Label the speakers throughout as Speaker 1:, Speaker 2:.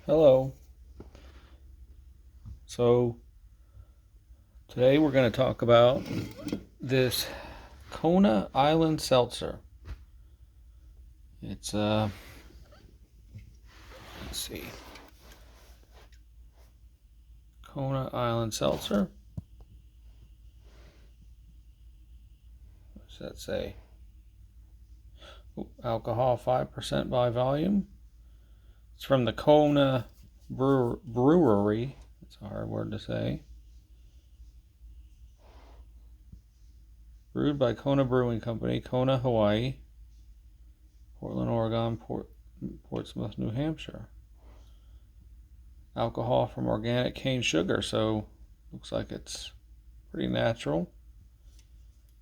Speaker 1: Hello. So today we're going to talk about this Kona Island Seltzer. It's let's see, Kona Island Seltzer. What does that say? Alcohol 5% by volume. It's from the Kona Brewery. It's a hard word to say. Brewed by Kona Brewing Company, Kona, Hawaii, Portland, Oregon, Portsmouth, New Hampshire. Alcohol from organic cane sugar, so looks like it's pretty natural.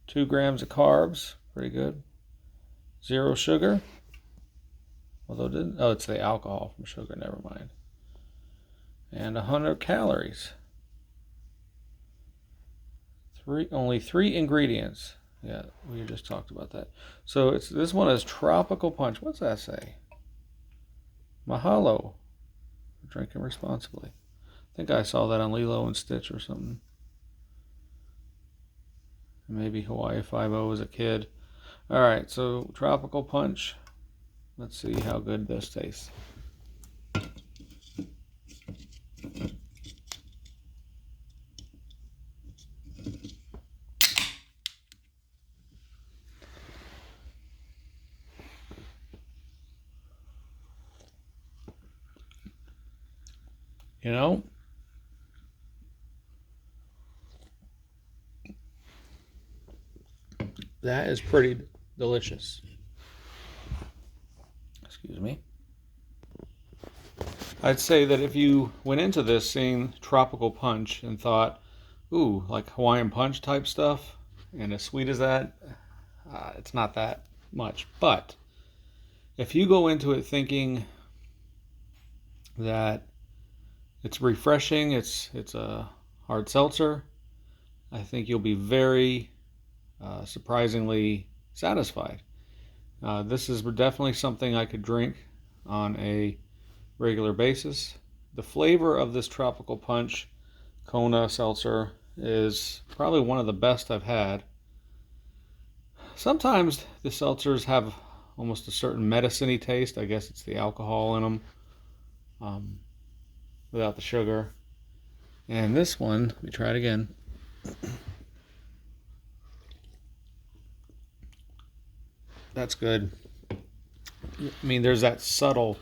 Speaker 1: 2 grams of carbs, pretty good. 0 sugar, although it didn't. Oh, it's the alcohol from sugar. Never mind. And 100 calories. Only 3 ingredients. Yeah, we just talked about that. So this one is tropical punch. What's that say? Mahalo. Drinking responsibly. I think I saw that on Lilo and Stitch or something. Maybe Hawaii 5-0 as a kid. All right, so tropical punch. Let's see how good this tastes. You know, that is pretty delicious. Excuse me. I'd say that if you went into this seeing tropical punch and thought, ooh, like Hawaiian punch type stuff, and as sweet as that, it's not that much. But if you go into it thinking that it's refreshing, it's a hard seltzer, I think you'll be very surprisingly satisfied. This is definitely something I could drink on a regular basis. The flavor of this tropical punch Kona seltzer is probably one of the best I've had. Sometimes the seltzers have almost a certain medicine-y taste. I guess it's the alcohol in them, without the sugar. And this one, let me try it again. That's good. I mean, there's that subtle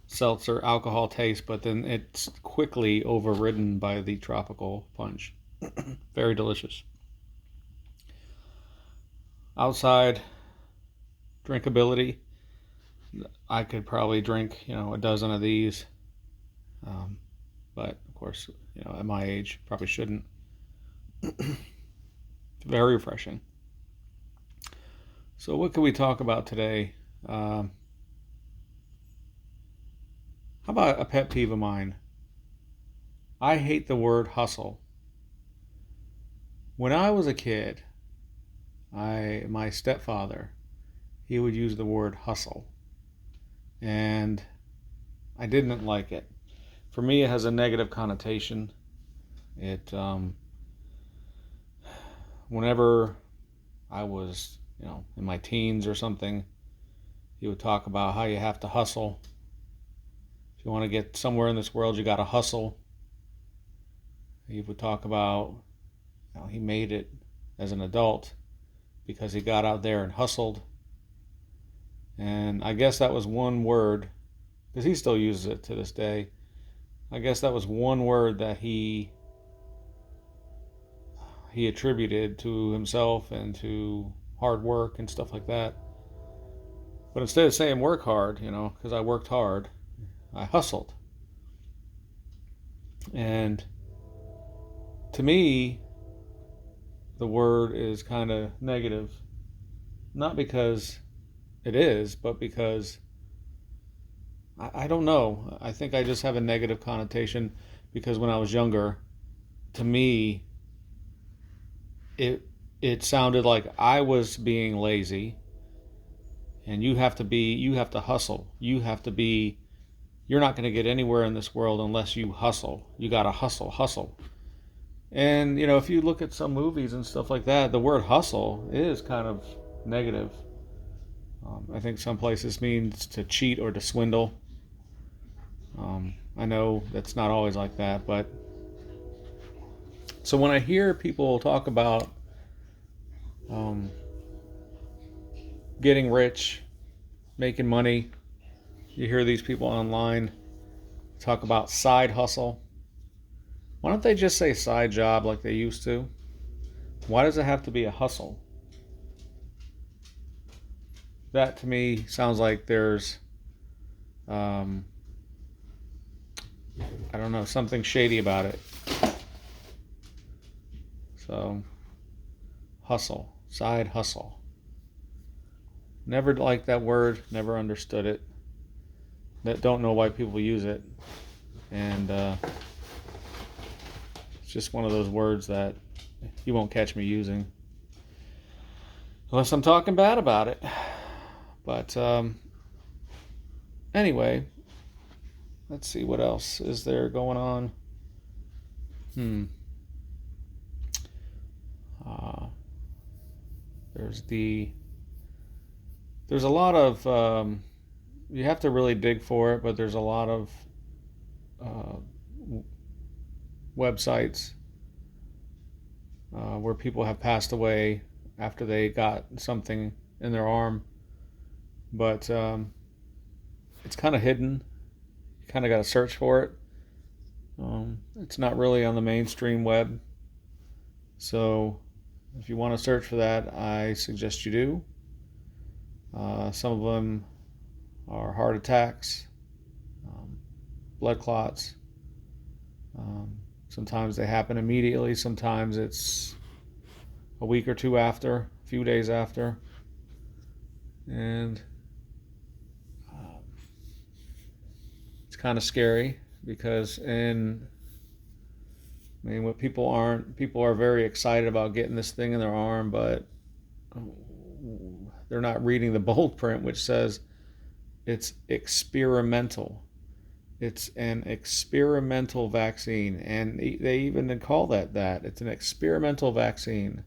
Speaker 1: seltzer alcohol taste, but then it's quickly overridden by the tropical punch. Very delicious. Outside drinkability, I could probably drink, a dozen of these. But of course, at my age, probably shouldn't. Very refreshing. So what can we talk about today? How about a pet peeve of mine? I hate the word hustle. When I was a kid, my stepfather, he would use the word hustle, and I didn't like it. For me, it has a negative connotation. It whenever I was, in my teens or something, he would talk about how you have to hustle. If you want to get somewhere in this world, you got to hustle. He would talk about he made it as an adult because he got out there and hustled. And I guess that was one word, because he still uses it to this day. I guess that was one word that he attributed to himself and to hard work and stuff like that. But instead of saying work hard, because I worked hard, I hustled. And to me, the word is kind of negative. Not because it is, but because I don't know. I think I just have a negative connotation because when I was younger, to me, it sounded like I was being lazy, and you have to hustle. You have to be, you're not going to get anywhere in this world unless you hustle. You got to hustle, hustle. And, if you look at some movies and stuff like that, the word hustle is kind of negative. I think some places means to cheat or to swindle. I know that's not always like that, but so when I hear people talk about um, getting rich, making money, you hear these people online talk about side hustle. Why don't they just say side job like they used to? Why does it have to be a hustle? That to me sounds like there's, I don't know, something shady about it. So, hustle, side hustle. Never liked that word, never understood it. Don't know why people use it. And it's just one of those words that you won't catch me using. Unless I'm talking bad about it. But anyway, let's see what else is there going on. There's a lot of you have to really dig for it, but there's a lot of websites where people have passed away after they got something in their arm, but it's kind of hidden. You kind of got to search for it. It's not really on the mainstream web, so if you want to search for that, I suggest you do. Some of them are heart attacks, blood clots. Sometimes they happen immediately. Sometimes it's a week or two after, a few days after. And it's kind of scary because what people are very excited about getting this thing in their arm, but they're not reading the bold print, which says it's experimental. It's an experimental vaccine, and they even call that. It's an experimental vaccine.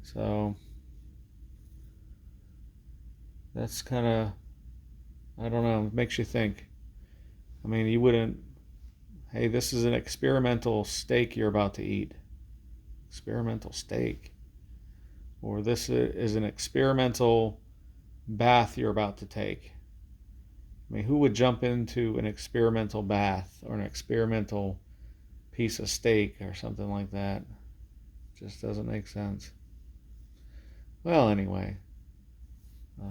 Speaker 1: So that's kind of, I don't know, makes you think. I mean, you wouldn't, hey, this is an experimental steak you're about to eat. Experimental steak. Or this is an experimental bath you're about to take. I mean, who would jump into an experimental bath or an experimental piece of steak or something like that? It just doesn't make sense. Well, anyway, I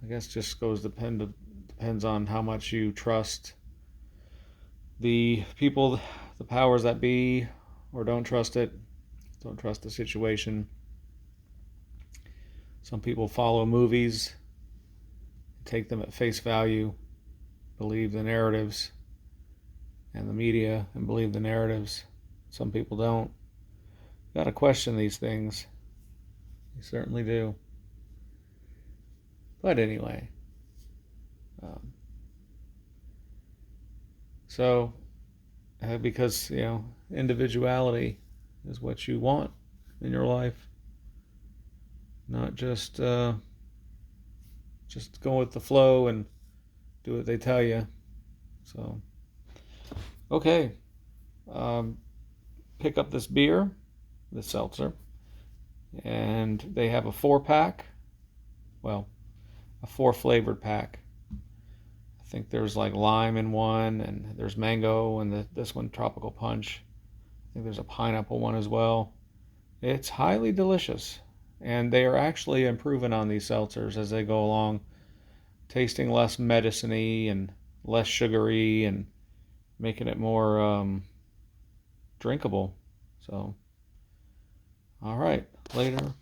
Speaker 1: guess just depends on how much you trust the people, the powers that be, or don't trust it. Don't trust the situation. Some people follow movies, take them at face value, believe the narratives and the media, and believe the narratives. Some people don't. You got to question these things. You certainly do. But anyway, so because individuality is what you want in your life, not just go with the flow and do what they tell you. So, okay, pick up this beer, this seltzer, and they have a 4-pack. Well, a 4-flavored pack. I think there's like lime in one, and there's mango, and this one tropical punch. I think there's a pineapple one as well. It's highly delicious, and they are actually improving on these seltzers as they go along, tasting less medicine-y and less sugary, and making it more drinkable. So, all right, later.